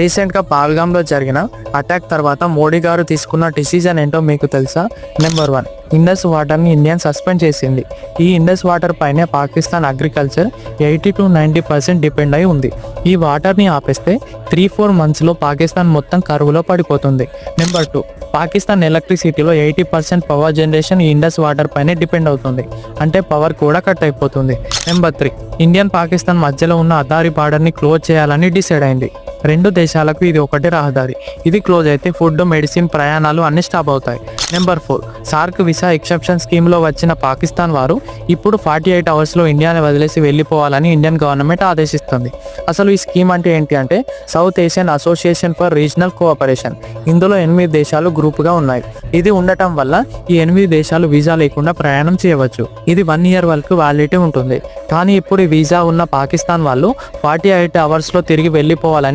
రీసెంట్గా పాల్గామ్లో జరిగిన అటాక్ తర్వాత మోడీ గారు తీసుకున్న డిసిజన్ ఏంటో మీకు తెలుసా? నెంబర్ 1, ఇండస్ వాటర్ని ఇండియా సస్పెండ్ చేసింది. ఈ ఇండస్ వాటర్ పైనే పాకిస్తాన్ అగ్రికల్చర్ 80 to 90% డిపెండ్ అయి ఉంది. ఈ వాటర్ని ఆపేస్తే 3-4 monthsలో పాకిస్తాన్ మొత్తం కరువులో పడిపోతుంది. నెంబర్ 2, పాకిస్తాన్ ఎలక్ట్రిసిటీలో 80% పవర్ జనరేషన్ ఈ ఇండస్ వాటర్ పైనే డిపెండ్ అవుతుంది. అంటే పవర్ కూడా కట్ అయిపోతుంది. నెంబర్ 3, ఇండియన్ పాకిస్తాన్ మధ్యలో ఉన్న అదారి బార్డర్ని క్లోజ్ చేయాలని డిసైడ్ అయింది. రెండు దేశాలకు ఇది ఒకటి రహదారి. ఇది క్లోజ్ అయితే ఫుడ్, మెడిసిన్, ప్రయాణాలు అన్ని స్టాప్ అవుతాయి. నెంబర్ 4, సార్క్ వీసా ఎక్సెప్షన్ స్కీమ్లో వచ్చిన పాకిస్తాన్ వారు ఇప్పుడు 48 hours ఇండియాని వదిలేసి వెళ్ళిపోవాలని ఇండియన్ గవర్నమెంట్ ఆదేశిస్తుంది. అసలు ఈ స్కీమ్ అంటే ఏంటి అంటే south Asian association for regional cooperation. ఇందులో 8 దేశాలు గ్రూప్గా ఉన్నాయి. ఇది ఉండటం వల్ల ఈ 8 దేశాలు వీసా లేకుండా ప్రయాణం చేయవచ్చు. ఇది 1 year వరకు వ్యాలిడిటీ ఉంటుంది. కానీ ఇప్పుడు ఈ వీసా ఉన్న పాకిస్తాన్ వాళ్ళు 48 hours తిరిగి వెళ్ళిపోవాలని